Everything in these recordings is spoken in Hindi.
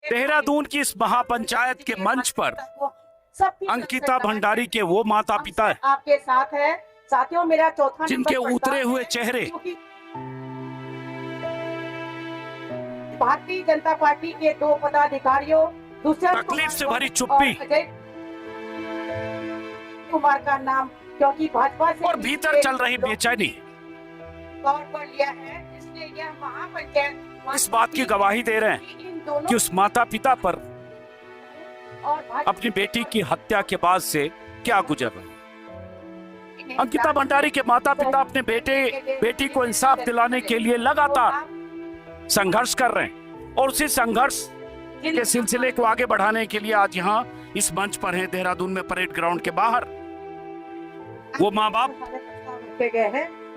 देहरादून की इस महापंचायत के मंच पर अंकिता भंडारी के वो माता पिता आपके साथ है साथियों। मेरा चौथा जिनके उतरे हुए चेहरे भारतीय जनता पार्टी के 2 पदाधिकारियों तकलीफ से भरी चुप्पी कुमार का नाम क्योंकि भाजपा से और भीतर चल रही बेचैनी तौर पर लिया है, इसलिए यह महापंचायत इस बात की गवाही दे रहे हैं कि उस माता पिता पर अपनी बेटी की हत्या के बाद से क्या गुजर रहे हैं। अंकिता भंडारी के माता पिता अपने बेटी को इंसाफ दिलाने के लिए लगातार संघर्ष कर रहे हैं और उसी संघर्ष के सिलसिले को आगे बढ़ाने के लिए आज यहाँ इस मंच पर हैं, देहरादून में परेड ग्राउंड के बाहर। वो माँ बाप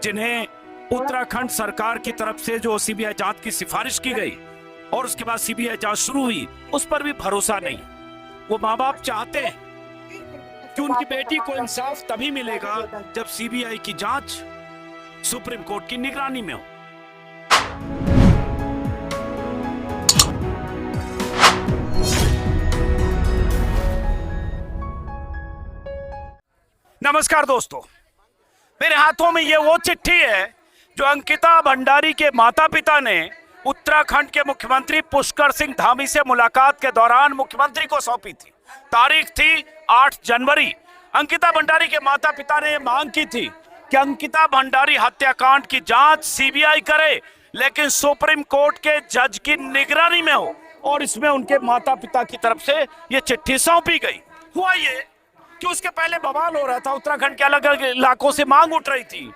जिन्हें उत्तराखंड सरकार की तरफ से जो सीबीआई जांच की सिफारिश की गई और उसके बाद सीबीआई जांच शुरू हुई, उस पर भी भरोसा नहीं। वो माँ बाप चाहते हैं कि उनकी बेटी को इंसाफ तभी मिलेगा जब सीबीआई की जांच सुप्रीम कोर्ट की निगरानी में हो। नमस्कार दोस्तों, मेरे हाथों में ये वो चिट्ठी है जो अंकिता भंडारी के माता पिता ने उत्तराखंड के मुख्यमंत्री पुष्कर सिंह धामी से मुलाकात के दौरान मुख्यमंत्री को सौंपी थी। तारीख थी 8 जनवरी। अंकिता भंडारी के माता पिता ने मांग की थी कि अंकिता भंडारी हत्याकांड की जांच सीबीआई करे, लेकिन सुप्रीम कोर्ट के जज की निगरानी में हो, और इसमें उनके माता पिता की तरफ से ये चिट्ठी सौंपी गई। हुआ ये कि उसके पहले बवाल हो रहा था, उत्तराखंड के अलग अलग इलाकों से मांग उठ रही थी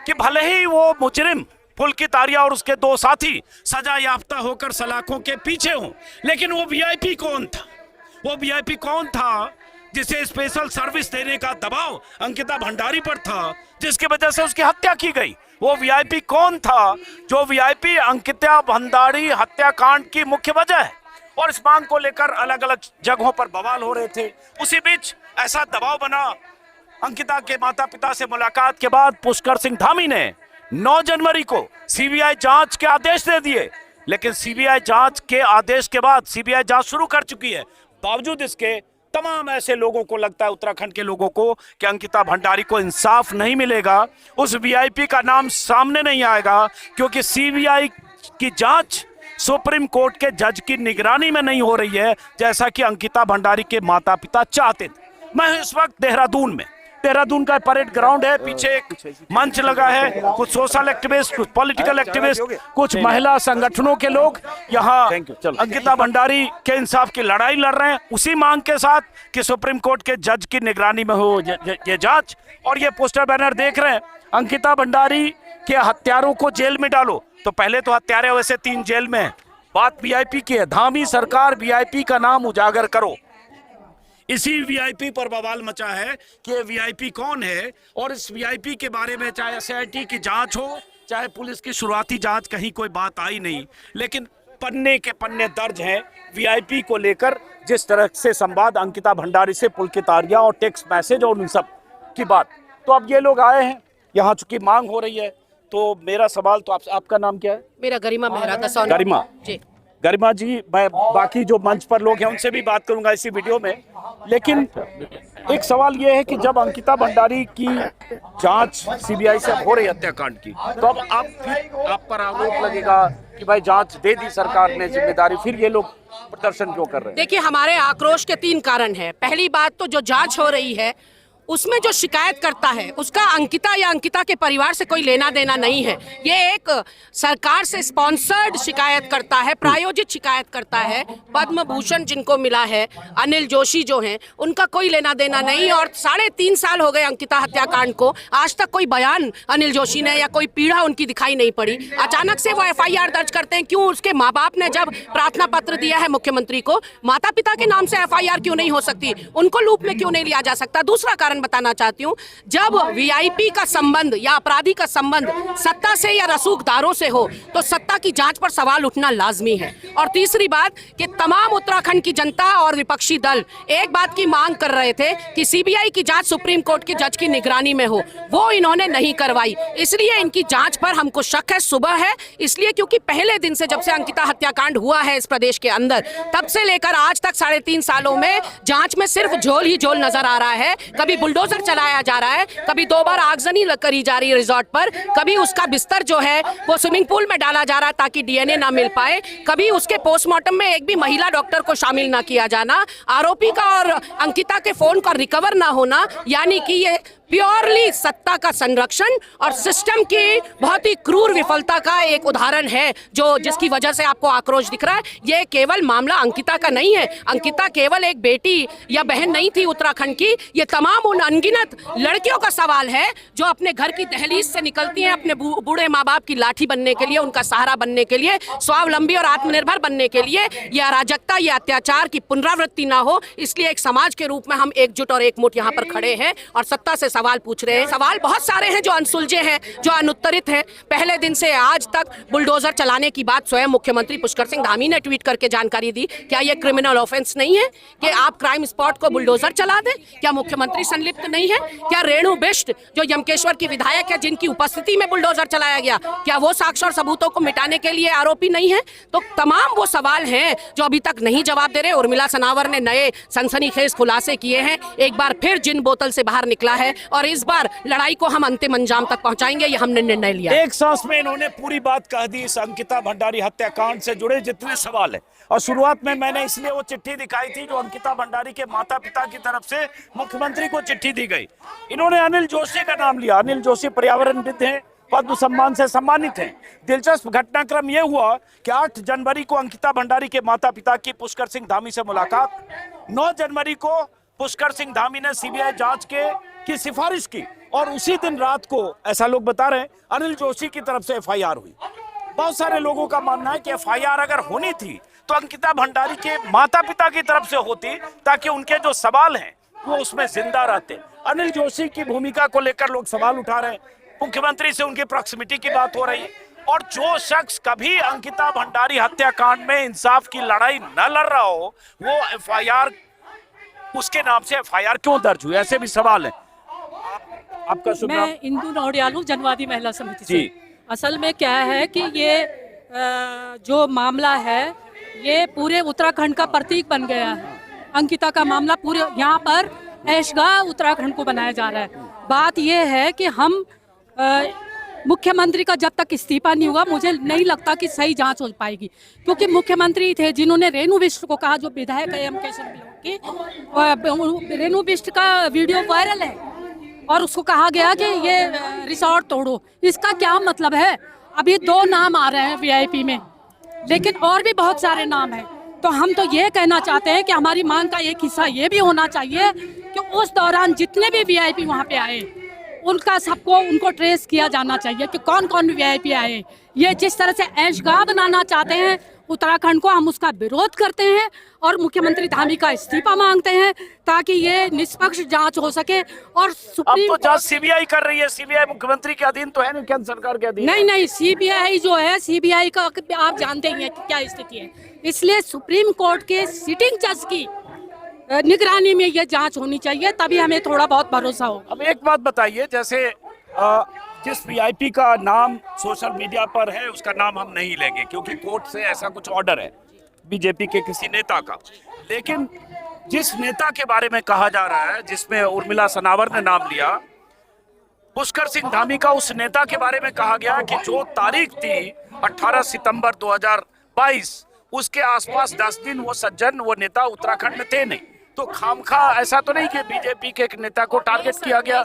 कि भले ही वो मुजरिम पुलकित आर्या और उसके 2 साथी सजा याफ्ता होकर सलाखों के पीछे हों, लेकिन वो वीआईपी कौन था? वो वीआईपी कौन था जिसे स्पेशल सर्विस देने का दबाव अंकिता भंडारी पर था, जिसकी वजह से उसकी हत्या की गई? वो वीआईपी कौन था जो वीआईपी अंकिता भंडारी हत्याकांड की मुख्य वजह है? और इस मांग को लेकर अलग अलग जगहों पर बवाल हो रहे थे। उसी बीच ऐसा दबाव बना, अंकिता के माता पिता से मुलाकात के बाद पुष्कर सिंह धामी ने 9 जनवरी को सीबीआई जांच के आदेश दे दिए। लेकिन सीबीआई जांच के आदेश के बाद सीबीआई जांच शुरू कर चुकी है। बावजूद इसके तमाम ऐसे लोगों को लगता है, उत्तराखंड के लोगों को, कि अंकिता भंडारी को इंसाफ नहीं मिलेगा, उस वीआईपी का नाम सामने नहीं आएगा, क्योंकि सीबीआई की जांच सुप्रीम कोर्ट के जज की निगरानी में नहीं हो रही है, जैसा कि अंकिता भंडारी के माता पिता चाहते थे। मैं इस वक्त देहरादून का परेड ग्राउंड है, पीछे एक मंच लगा है, कुछ सोशल एक्टिविस्ट, कुछ पॉलिटिकल एक्टिविस्ट, कुछ महिला संगठनों के लोग यहाँ अंकिता भंडारी के इंसाफ की लड़ाई लड़ रहे हैं, उसी मांग के साथ कि सुप्रीम कोर्ट के जज की निगरानी में हो ये जांच। और ये पोस्टर बैनर देख रहे हैं, अंकिता भंडारी के हत्यारों को जेल में डालो। तो पहले तो हत्यारे वैसे 3 जेल में है, बात वीआईपी की है। धामी सरकार वीआईपी का नाम उजागर करो। इसी वीआईपी पर बवाल मचा है कि ये वीआईपी कौन है, और इस वीआईपी के बारे में चाहे एसआईटी की जांच हो, चाहे पुलिस की शुरुआती जांच, कहीं कोई बात आई नहीं। लेकिन पन्ने के पन्ने दर्ज हैं वीआईपी को लेकर, जिस तरह से संवाद अंकिता भंडारी से पुलकित आर्या और टेक्स्ट मैसेज और उन सब की बात। तो अब ये लोग आए हैं, यहाँ चूंकि मांग हो रही है, तो मेरा सवाल तो आपका नाम क्या है? मेरा गरिमा मेहरा दसौनी। गरिमा जी, गरिमा जी, मैं बाकी जो मंच पर लोग हैं उनसे भी बात करूंगा इसी वीडियो में, लेकिन एक सवाल ये है कि जब अंकिता भंडारी की जांच सीबीआई से हो रही हत्याकांड की, तो अब आप पर आरोप लगेगा कि भाई जांच दे दी सरकार ने जिम्मेदारी, फिर ये लोग प्रदर्शन क्यों कर रहे हैं? देखिए, हमारे आक्रोश के 3 कारण है। पहली बात तो जो जांच हो रही है उसमें जो शिकायत करता है उसका अंकिता या अंकिता के परिवार से कोई लेना देना नहीं है। ये एक सरकार से स्पॉन्सर्ड शिकायत करता है, प्रायोजित शिकायत करता है। पद्म भूषण जिनको मिला है, अनिल जोशी जो हैं, उनका कोई लेना देना नहीं। और 3.5 साल हो गए अंकिता हत्याकांड को, आज तक कोई बयान अनिल जोशी ने या कोई पीड़ा उनकी दिखाई नहीं पड़ी। अचानक से वो एफआईआर दर्ज करते हैं। क्यों? उसके माँ बाप ने जब प्रार्थना पत्र दिया है मुख्यमंत्री को, माता पिता के नाम से एफआईआर क्यों नहीं हो सकती? उनको लूप में क्यों नहीं लिया जा सकता? दूसरा कारण कारण बताना चाहती हूँ। जब वीआईपी का संबंध या अपराधी का संबंध सत्ता से या रसूखदारों से हो तो सत्ता की जांच पर सवाल उठना लाजमी है। और तीसरी बात कि तमाम उत्तराखंड की जनता और विपक्षी दल एक बात की मांग कर रहे थे कि सीबीआई की जांच सुप्रीम कोर्ट के जज की निगरानी में हो, वो इन्होंने नहीं करवाई। इसलिए इनकी जांच पर हमको शक है, सुबह है, इसलिए क्योंकि पहले दिन से जब से अंकिता हत्याकांड हुआ है इस प्रदेश के अंदर, तब से लेकर आज तक 3.5 सालों में जांच में सिर्फ झोल ही झोल नजर आ रहा है। कभी बुलडोजर चलाया जा रहा है, कभी 2 बार आगजनी करी जा रही है रिजॉर्ट पर, कभी उसका बिस्तर जो है वो स्विमिंग पूल में डाला जा रहा है ताकि डीएनए ना मिल पाए, कभी उसके पोस्टमार्टम में एक भी महिला डॉक्टर को शामिल ना किया जाना, आरोपी का और अंकिता के फोन का रिकवर ना होना, यानी कि ये प्योरली सत्ता का संरक्षण और सिस्टम की बहुत ही क्रूर विफलता का एक उदाहरण है, जो जिसकी वजह से आपको आक्रोश दिख रहा है। ये केवल मामला अंकिता का नहीं है। अंकिता केवल एक बेटी या बहन नहीं थी उत्तराखंड की, ये तमाम उन अनगिनत लड़कियों का सवाल है जो अपने घर की दहलीज से निकलती हैं अपने बूढ़े माँ बाप की लाठी बनने के लिए, उनका सहारा बनने के लिए, स्वावलंबी और आत्मनिर्भर बनने के लिए। यह अराजकता, यह अत्याचार की पुनरावृत्ति ना हो, इसलिए एक समाज के रूप में हम एकजुट और एकमुठ यहाँ पर खड़े हैं और सत्ता से सवाल पूछ रहे हैं। सवाल बहुत सारे हैं जो अनसुलझे हैं, जो अनुत्तरित हैं। पहले दिन से आज तक बुलडोजर चलाने की बात स्वयं मुख्यमंत्री पुष्कर सिंह धामी ने ट्वीट करके जानकारी दी। क्या यह क्रिमिनल ऑफेंस नहीं है कि आप क्राइम स्पॉट को बुलडोजर चला दें? क्या मुख्यमंत्री संलिप्त नहीं है? क्या रेणु बिष्ट जो यमकेश्वर की विधायक है, जिनकी उपस्थिति में बुलडोजर चलाया गया, क्या वो साक्ष्य और सबूतों को मिटाने के लिए आरोपी नहीं है? तो तमाम वो सवाल हैं जो अभी तक नहीं जवाब दे रहे। उर्मिला सनावर ने नए सनसनीखेज खुलासे किए हैं। एक बार फिर जिन बोतल से बाहर निकला है और इस बार लड़ाई को हम अंतिम अंजाम तक पहुंचाएंगे, ये हमने निर्णय लिया। एक सांस में इन्होंने पूरी बात कह दी इस अंकिता भंडारी हत्याकांड से जुड़े जितने सवाल है। और शुरुआत में मैंने इसलिए वो चिट्ठी दिखाई थी जो अंकिता भंडारी के माता पिता की तरफ से मुख्यमंत्री को चिट्ठी दी गई। इन्होंने अनिल जोशी का नाम लिया। अनिल जोशी पर्यावरणविद हैं, पद्म सम्मान से सम्मानित हैं। दिलचस्प घटनाक्रम यह हुआ कि 8 जनवरी को अंकिता भंडारी के माता पिता की पुष्कर सिंह धामी से मुलाकात, 9 जनवरी को पुष्कर सिंह धामी ने सीबीआई जांच की सिफारिश की और उसी दिन रात को, ऐसा लोग बता रहे हैं, अनिल जोशी की तरफ से एफआईआर हुई। बहुत सारे लोगों का मानना है कि एफआईआर अगर होनी थी तो अंकिता भंडारी के माता पिता की तरफ से होती, ताकि उनके जो सवाल हैं वो उसमें जिंदा रहते। अनिल जोशी की भूमिका को लेकर लोग सवाल उठा रहे हैं, मुख्यमंत्री से उनकी प्रॉक्सिमिटी की बात हो रही है। और जो शख्स कभी अंकिता भंडारी हत्याकांड में इंसाफ की लड़ाई न लड़ रहा हो, वो एफआईआर, उसके नाम से एफआईआर क्यों दर्ज हुई? ऐसे भी सवाल है। आपका शुभ नाम? मैं इंदु नौडियालू, जनवादी महिला समिति से। असल में क्या है कि ये जो मामला है ये पूरे उत्तराखंड का प्रतीक बन गया है। अंकिता का मामला पूरे यहाँ पर ऐशगाह उत्तराखंड को बनाया जा रहा है। बात ये है कि हम मुख्यमंत्री का जब तक इस्तीफा नहीं हुआ, मुझे नहीं लगता कि सही जांच हो पाएगी, क्योंकि मुख्यमंत्री थे जिन्होंने रेणु बिष्ट को कहा, जो विधायक है यमकेश्वर की, रेणु बिष्ट का वीडियो वायरल है और उसको कहा गया कि ये रिसोर्ट तोड़ो। इसका क्या मतलब है? अभी 2 नाम आ रहे हैं वीआईपी में, लेकिन और भी बहुत सारे नाम हैं। तो हम तो ये कहना चाहते हैं कि हमारी मांग का एक हिस्सा ये भी होना चाहिए कि उस दौरान जितने भी वीआईपी वहाँ पे आए, उनका सबको उनको ट्रेस किया जाना चाहिए कि कौन कौन वीआईपी आए। ये जिस तरह से ऐशगाह बनाना चाहते हैं उत्तराखंड को, हम उसका विरोध करते हैं और मुख्यमंत्री धामी का इस्तीफा मांगते हैं ताकि ये निष्पक्ष जांच हो सके। और अब तो जांच सीबीआई कर रही है। सीबीआई मुख्यमंत्री के अधीन तो है नहीं, केंद्र सरकार के अधीन? नहीं, सीबीआई जो है, सीबीआई का आप जानते ही हैं कि क्या स्थिति है। इसलिए सुप्रीम कोर्ट के सिटिंग जज की निगरानी में ये जांच होनी चाहिए, तभी हमें थोड़ा बहुत भरोसा हो। अब एक बात बताइए, जैसे जिस वीआईपी का नाम सोशल मीडिया पर है उसका नाम हम नहीं लेंगे क्योंकि कोर्ट से ऐसा कुछ ऑर्डर है बीजेपी के किसी नेता का, लेकिन जिस नेता के बारे में कहा जा रहा है, जिसमें उर्मिला सनावर ने नाम लिया, पुष्कर सिंह धामी का, उस नेता के बारे में कहा गया कि जो तारीख थी 18 सितंबर 2022, उसके आसपास 10 दिन वो सज्जन, वो नेता उत्तराखंड में थे नहीं। तो खामखा ऐसा तो नहीं कि बीजेपी के एक नेता को टारगेट किया गया?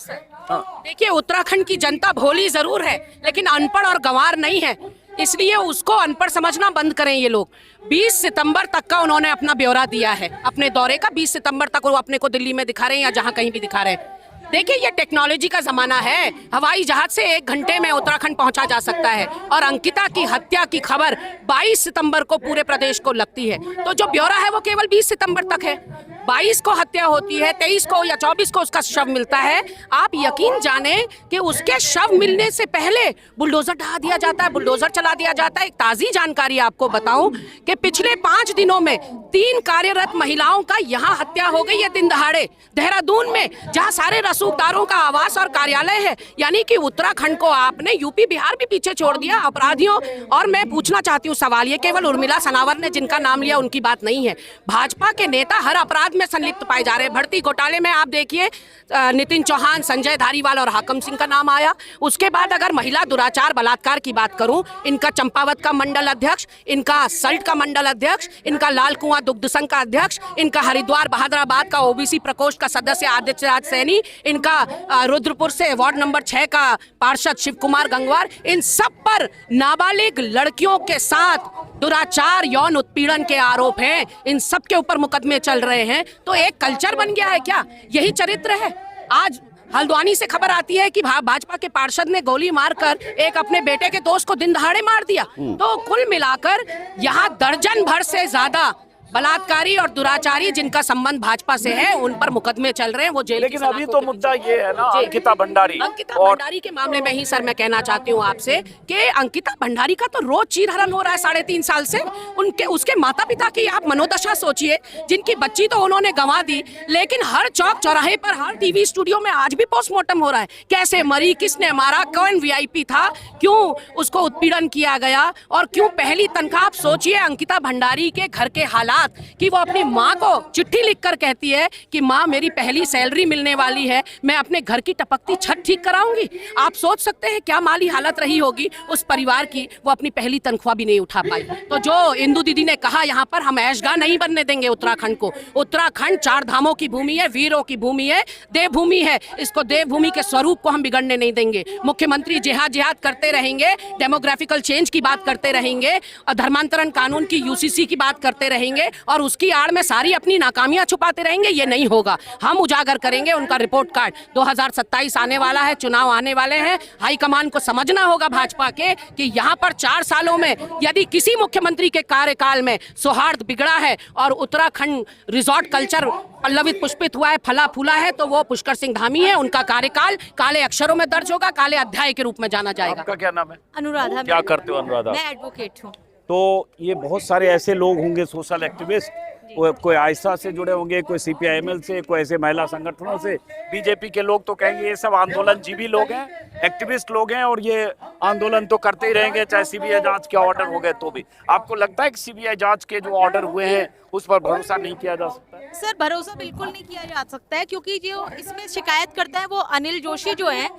देखिए, उत्तराखंड की जनता भोली जरूर है लेकिन अनपढ़ और गंवार नहीं है, इसलिए उसको अनपढ़ समझना बंद करें ये लोग। 20 सितंबर तक का उन्होंने अपना ब्यौरा दिया है अपने दौरे का। 20 सितंबर तक वो अपने को दिल्ली में दिखा रहे हैं या जहां कहीं भी दिखा रहे हैं। देखिए, ये टेक्नोलॉजी का जमाना है। हवाई जहाज से 1 घंटे में उत्तराखंड पहुंचा जा सकता है और अंकिता की हत्या की खबर 22 सितंबर को पूरे प्रदेश को लगती है। तो जो ब्यौरा है वो केवल 20 सितंबर तक है। 22 को हत्या होती है, 23 को या 24 को उसका शव मिलता है। आप यकीन जाने कि उसके शव मिलने से पहले बुलडोजर ढहा दिया जाता है, बुलडोजर चला दिया जाता है। एक ताज़ी जानकारी आपको बताऊं कि पिछले 5 दिनों में 3 कार्यरत महिलाओं का यहाँ हत्या हो गई है दिन दहाड़े, देहरादून में, जहाँ सारे रसूखदारों का आवास और कार्यालय है। यानी कि उत्तराखंड को आपने यूपी बिहार भी पीछे छोड़ दिया अपराधियों। और मैं पूछना चाहती हूँ सवाल, ये केवल उर्मिला सनावर ने जिनका नाम लिया उनकी बात नहीं है। भाजपा के नेता हर अपराध में संलिप्त पाए जा रहे हैं। भर्ती घोटाले में आप देखिए नितिन चौहान, संजय धारीवाल और हाकम सिंह का नाम आया। उसके बाद अगर महिला दुराचार बलात्कार की बात करूं, इनका चंपावत का मंडल अध्यक्ष, इनका सल्ट का मंडल अध्यक्ष, इनका लाल कुआं दुग्ध संघ का अध्यक्ष, इनका हरिद्वार बहादुराबाद का ओबीसी प्रकोष्ठ का सदस्य आदित्य राज सैनी, इनका रुद्रपुर से वार्ड नंबर 6 का पार्षद शिव कुमार गंगवार, इन सब पर नाबालिग लड़कियों के साथ दुराचार, यौन उत्पीड़न के आरोप हैं। इन सब के ऊपर मुकदमे चल रहे हैं। तो एक कल्चर बन गया है क्या? यही चरित्र है। आज हल्द्वानी से खबर आती है कि भाजपा के पार्षद ने गोली मारकर एक अपने बेटे के दोस्त को दिन दहाड़े मार दिया। तो कुल मिलाकर यहाँ दर्जन भर से ज्यादा बलात्कारी और दुराचारी जिनका संबंध भाजपा से है उन पर मुकदमे चल रहे हैं। वो जेल लेकिन अभी तो मुद्दा ये है ना अंकिता भंडारी, भंडारी के मामले में ही सर मैं कहना चाहती हूँ आपसे कि अंकिता भंडारी का तो रोज चीरहरण हो रहा है 3.5 साल से। उनके उसके माता पिता की आप मनोदशा सोचिए, जिनकी बच्ची तो उन्होंने गंवा दी, लेकिन हर चौक चौराहे पर, हर टीवी स्टूडियो में आज भी पोस्टमार्टम हो रहा है। कैसे मरी, किसने मारा, कौन वीआईपी था, क्यों उसको उत्पीड़न किया गया और क्यों पहली तनख्वाह। आप सोचिए अंकिता भंडारी के घर के हालात कि वो अपनी माँ को चिट्ठी लिखकर कहती है कि माँ मेरी पहली सैलरी मिलने वाली है, मैं अपने घर की टपकती छत ठीक कराऊंगी। आप सोच सकते हैं क्या माली हालत रही होगी उस परिवार की। वो अपनी पहली तनख्वाह भी नहीं उठा पाई। तो जो इंदु दीदी ने कहा यहाँ पर हम ऐशगाह नहीं बनने देंगे उत्तराखंड को। उत्तराखंड 4 धामों की भूमि है, वीरों की भूमि है, देवभूमि है। इसको देवभूमि के स्वरूप को हम बिगड़ने नहीं देंगे। मुख्यमंत्री जिहाद करते रहेंगे, डेमोग्राफिकल चेंज की बात करते रहेंगे, धर्मांतरण कानून की यूसीसी की बात करते रहेंगे और उसकी आड़ में सारी अपनी नाकामियां छुपाते रहेंगे। ये नहीं होगा। हम उजागर करेंगे उनका रिपोर्ट कार्ड। 2027 आने वाला है, चुनाव आने वाले हैं। हाईकमान को समझना होगा भाजपा के कि यहाँ पर 4 सालों में यदि किसी मुख्यमंत्री के कार्यकाल में सौहार्द बिगड़ा है और उत्तराखंड रिजॉर्ट कल्चर पल्लवित पुष्पित हुआ है, फला फूला है, तो वो पुष्कर सिंह धामी है। उनका कार्यकाल काले अक्षरों में दर्ज होगा, काले अध्याय के रूप में जाना जाएगा। आपका क्या नाम है? अनुराधा। क्या करते हो अनुराधा? मैं एडवोकेट हूँ। तो ये बहुत सारे ऐसे लोग होंगे सोशल एक्टिविस्ट, कोई आयशा से जुड़े होंगे, कोई सीपीआईएमएल से, कोई ऐसे महिला संगठनों से। बीजेपी के लोग तो कहेंगे ये सब आंदोलनजीवी लोग हैं, एक्टिविस्ट लोग हैं और ये आंदोलन तो करते ही रहेंगे चाहे सीबीआई जांच के ऑर्डर हो गए तो भी। आपको लगता है कि सीबीआई जांच के जो ऑर्डर हुए हैं उस पर भरोसा नहीं किया जा सकता है? सर भरोसा बिल्कुल नहीं किया जा सकता है, क्योंकि जो इसमें शिकायत करता है वो अनिल जोशी जो है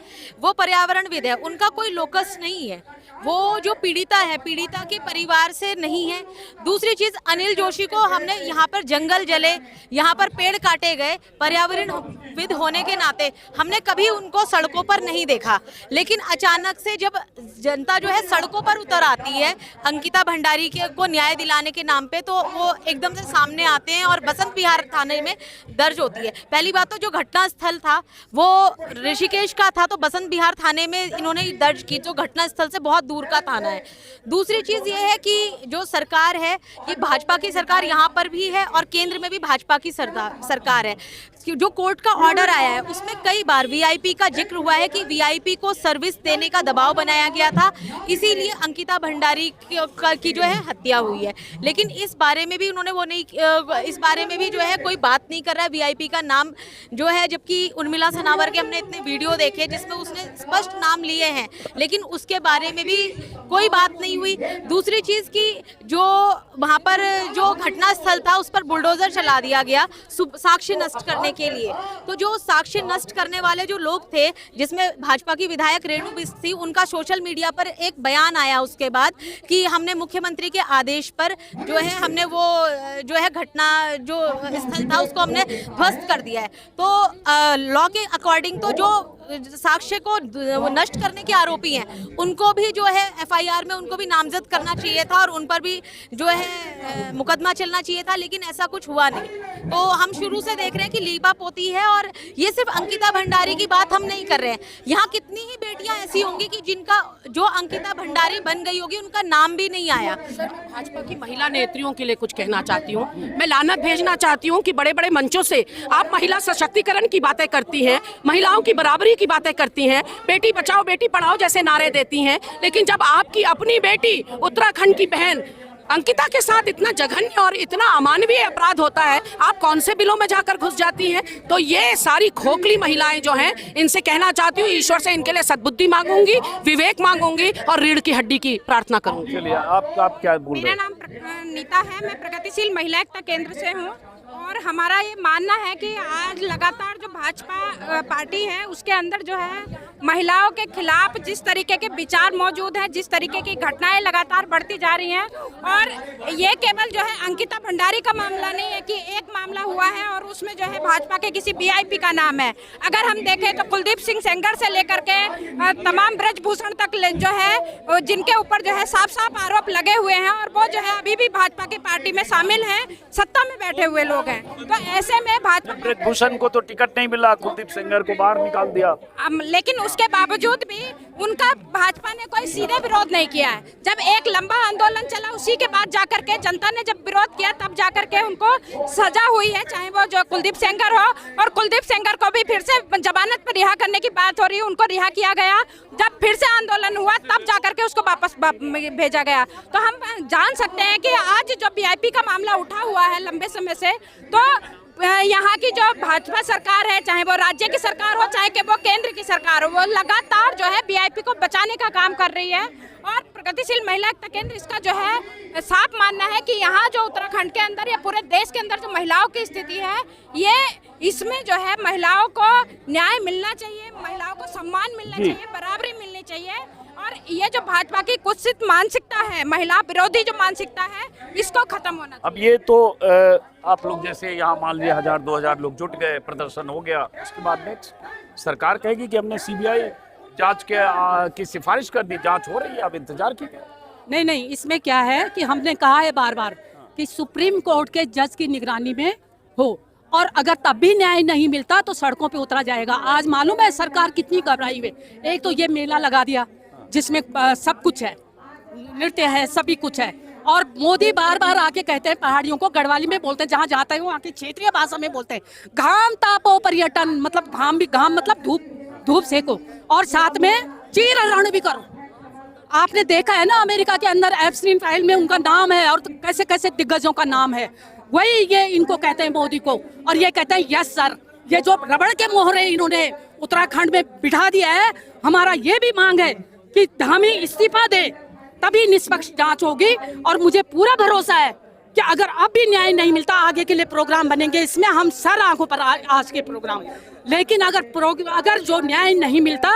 वो पर्यावरणविद है, उनका कोई लोकस नहीं है। वो जो पीड़िता है, पीड़िता के परिवार से नहीं है। दूसरी चीज, अनिल जोशी को हमने यहाँ पर जंगल जले, यहाँ पर पेड़ काटे गए, पर्यावरणविद होने के नाते हमने कभी उनको सड़कों पर नहीं देखा। लेकिन अचानक से जब जनता जो है सड़कों पर उतर आती है अंकिता भंडारी के को न्याय दिलाने के नाम पे, तो वो एकदम से सामने आते हैं और बसंत विहार थाने में दर्ज होती है। पहली बात तो जो घटना स्थल था वो ऋषिकेश का था, तो बसंत विहार थाने में इन्होंने दर्ज की, जो घटना स्थल से बहुत दूर का थाना है। दूसरी चीज ये है कि जो सरकार है ये भाजपा की सरकार यहाँ पर भी है और केंद्र में भी भाजपा की सरकार है। जो कोर्ट का ऑर्डर आया है उसमें कई बार वीआईपी का जिक्र हुआ है कि वीआईपी को सर्विस देने का दबाव बनाया गया था, इसीलिए अंकिता भंडारी की जो है हत्या हुई है। लेकिन इस बारे में भी उन्होंने वो नहीं, इस बारे में भी जो है कोई बात नहीं कर रहा है। वीआईपी का नाम जो है, जबकि उर्मिला सनावर के हमने इतने वीडियो देखे जिसमें उसने स्पष्ट नाम लिए हैं, लेकिन उसके बारे में भी कोई बात नहीं हुई। दूसरी चीज की जो वहाँ पर जो घटना स्थल था उस पर बुलडोजर चला दिया गया साक्ष्य नष्ट करने के लिए। तो जो साक्ष्य नष्ट करने वाले जो लोग थे, जिसमें भाजपा की विधायक रेणु बिष्ट थी, उनका सोशल मीडिया पर एक बयान आया उसके बाद कि हमने मुख्यमंत्री के आदेश पर जो है हमने वो जो है घटना जो स्थल था उसको हमने ध्वस्त कर दिया है। तो लॉ के अकॉर्डिंग तो जो साक्ष्य को नष्ट करने के आरोपी हैं उनको भी जो है एफआईआर में उनको भी नामजद करना चाहिए था और उन पर भी जो है मुकदमा चलना चाहिए था, लेकिन ऐसा कुछ हुआ नहीं। तो हम शुरू से देख रहे हैं कि लीपा पोती है और ये सिर्फ अंकिता भंडारी की बात हम नहीं कर रहे हैं। यहाँ कितनी ही बेटियां बेटियां ऐसी होंगी कि जिनका जो अंकिता भंडारी बन गई होगी उनका नाम भी नहीं आया। सर, मैं भाजपा की महिला नेत्रियों के लिए कुछ कहना चाहती हूँ। मैं लानत भेजना चाहती हूँ कि बड़े बड़े मंचों से आप महिला सशक्तिकरण की बातें करती हैं, महिलाओं की बराबरी की बातें करती हैं, बेटी बचाओ बेटी पढ़ाओ जैसे नारे देती हैं, लेकिन जब आपकी अपनी बेटी उत्तराखंड की बहन अंकिता के साथ इतना जघन्य और इतना अमानवीय अपराध होता है, आप कौन से बिलों में जाकर घुस जाती हैं? तो ये सारी खोखली महिलाएं जो हैं, इनसे कहना चाहती हूँ, ईश्वर से इनके लिए सद्बुद्धि मांगूंगी, विवेक मांगूंगी और रीढ़ की हड्डी की प्रार्थना करूंगी। चलिए आप क्या बोल रहे मेरा नाम नीता है, मैं प्रगतिशील महिला एकता केंद्र से हूँ और हमारा ये मानना है कि आज लगातार जो भाजपा पार्टी है उसके अंदर जो है महिलाओं के खिलाफ जिस तरीके के विचार मौजूद हैं, जिस तरीके की घटनाएं लगातार बढ़ती जा रही हैं, और ये केवल जो है अंकिता भंडारी का मामला नहीं है कि एक मामला हुआ है और उसमें जो है भाजपा के किसी वीआईपी का नाम है। अगर हम देखें तो कुलदीप सिंह सेंगर से लेकर के तमाम ब्रजभूषण तक जो है जिनके ऊपर जो है साफ साफ आरोप लगे हुए हैं और वो जो है अभी भी भाजपा की पार्टी में शामिल हैं, सत्ता में बैठे हुए लोग हैं। तो ऐसे में भाजपा ब्रजभूषण को तो टिकट नहीं मिला, कुलदीप सेंगर को बाहर निकाल दिया, लेकिन उसके बावजूद भी उनका भाजपा ने कोई सीधे विरोध नहीं किया है। जब एक लंबा आंदोलन चला उसी के बाद जाकर के जनता ने जब विरोध किया तब जाकर के उनको सजा हुई है, चाहे वो जो कुलदीप सेंगर हो, और कुलदीप सेंगर को भी फिर से जमानत पर रिहा करने की बात हो रही है, उनको रिहा किया गया। जब फिर से आंदोलन हुआ तब जाकर के उसको वापस भेजा गया। तो हम जान सकते हैं कि आज जो वीआईपी का मामला उठा हुआ है लंबे समय से, तो यहाँ की जो भाजपा सरकार है, चाहे वो राज्य की सरकार हो चाहे कि वो केंद्र की सरकार हो, वो लगातार जो है वीआईपी को बचाने का काम कर रही है। और प्रगतिशील महिला एकता केंद्र इसका जो है साफ मानना है कि यहाँ जो उत्तराखंड के अंदर या पूरे देश के अंदर जो महिलाओं की स्थिति है, ये इसमें जो है महिलाओं को न्याय मिलना चाहिए, महिलाओं को सम्मान मिलना चाहिए, बराबरी मिलनी चाहिए। और ये जो भाजपा की कुत्सित मानसिकता है, महिला विरोधी जो मानसिकता है, इसको खत्म होना चाहिए। अब ये तो आप लोग जैसे यहाँ मान लिया 1000-2000 लोग जुट गए, प्रदर्शन हो गया, उसके बाद नेक्स्ट सरकार कहेगी कि हमने सीबीआई जांच की सिफारिश कर दी, जांच हो रही है, अब इंतजार कीजिए। नहीं, इसमें क्या है कि हमने कहा है बार बार कि सुप्रीम कोर्ट के जज की निगरानी में हो, और अगर तब भी न्याय नहीं मिलता तो सड़कों पे उतरा जाएगा। आज मालूम है सरकार कितनी घबराई हुई। एक तो ये मेला लगा दिया जिसमें सब कुछ है, नृत्य है, सभी कुछ है, और मोदी बार बार आके कहते हैं पहाड़ियों को, गढ़वाली में बोलते हैं, जहाँ जाता है वहाँ की क्षेत्रीय भाषा में बोलते हैं घाम तापो पर्यटन, मतलब घाम मतलब धूप सेको, और साथ में चीर रण भी करो। आपने देखा है ना अमेरिका के अंदर एप्स्टीन फाइल में उनका नाम है और कैसे कैसे दिग्गजों का नाम है, वही ये इनको कहते हैं मोदी को, और ये कहते हैं यस सर। ये जो रबड़ के मोहरे इन्होंने उत्तराखंड में बिठा दिया है, हमारा ये भी मांग है कि धामी इस्तीफा दे, तभी निष्पक्ष जांच होगी। और मुझे पूरा भरोसा है कि अगर अब भी न्याय नहीं मिलता, आगे के लिए प्रोग्राम बनेंगे, इसमें हम सर आंखों पर आज के प्रोग्राम, लेकिन अगर जो न्याय नहीं मिलता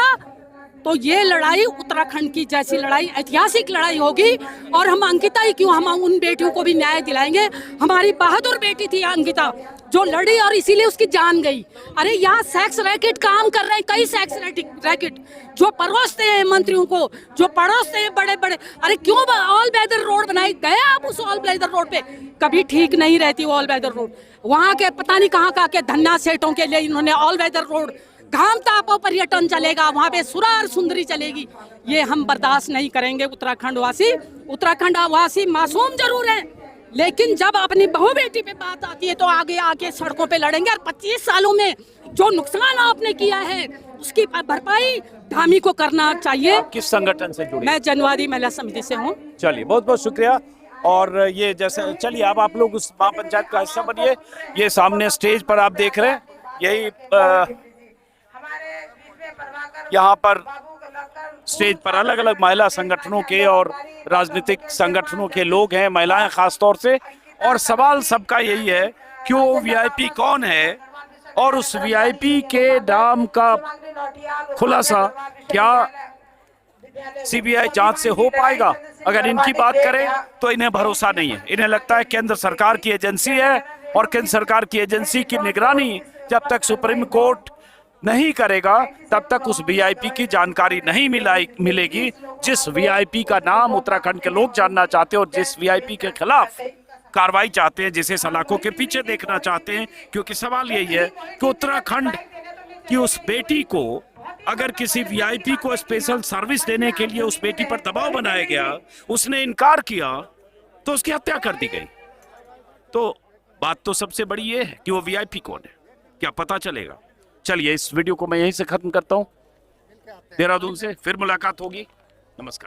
तो ये लड़ाई उत्तराखंड की जैसी लड़ाई ऐतिहासिक लड़ाई होगी। और हम अंकिता ही क्यों, हम उन बेटियों को भी न्याय दिलाएंगे। हमारी बहादुर बेटी थी अंकिता जो लड़ी और इसीलिए उसकी जान गई। अरे यहाँ सेक्स रैकेट काम कर रहे हैं, कई सेक्स रैकेट जो परोसते हैं मंत्रियों को, जो परोसते हैं बड़े बड़े। अरे क्यों ऑल वेदर रोड बनाई, गए आप उस ऑल वेदर रोड पे? कभी ठीक नहीं रहती ऑल वेदर रोड। वहाँ के पता नहीं कहाँ के धन्ना सेठों के लिए इन्होंने ऑल वेदर रोड, घाम तापो पर्यटन चलेगा, वहाँ पे सुरार सुंदरी चलेगी। ये हम बर्दाश्त नहीं करेंगे। उत्तराखंड वासी मासूम जरूर है, लेकिन जब अपनी बहू बेटी पे बात आती है तो आगे आके सड़कों पे लड़ेंगे। और 25 सालों में जो नुकसान आपने किया है उसकी भरपाई धामी को करना चाहिए। किस संगठन से जुड़े? मैं जनवादी महिला समिति से हूँ। चलिए, बहुत बहुत शुक्रिया। और ये जैसे चलिए अब आप लोग उस महापंचायत का हिस्सा बनिए। ये सामने स्टेज पर आप देख रहे हैं, यही यहाँ पर स्टेज पर अलग अलग महिला संगठनों के और राजनीतिक संगठनों के लोग हैं, महिलाएं खास तौर से। और सवाल सबका यही है कि वो वीआईपी कौन है और उस वीआईपी के नाम का खुलासा क्या सीबीआई जांच से हो पाएगा? अगर इनकी बात करें तो इन्हें भरोसा नहीं है। इन्हें लगता है केंद्र सरकार की एजेंसी है और केंद्र सरकार की एजेंसी की निगरानी जब तक सुप्रीम कोर्ट नहीं करेगा तब तक उस वीआईपी की जानकारी नहीं मिलेगी, जिस वीआईपी का नाम उत्तराखंड के लोग जानना चाहते हैं और जिस वीआईपी के खिलाफ कार्रवाई चाहते हैं, जिसे सलाखों के पीछे देखना चाहते हैं। क्योंकि सवाल यही है कि उत्तराखंड की उस बेटी को अगर किसी वीआईपी को स्पेशल सर्विस देने के लिए उस बेटी पर दबाव बनाया गया, उसने इनकार किया, तो उसकी हत्या कर दी गई। तो बात तो सबसे बड़ी ये है कि वो वीआईपी कौन है, क्या पता चलेगा। चलिए इस वीडियो को मैं यहीं से खत्म करता हूं। देहरादून से फिर मुलाकात होगी। नमस्कार।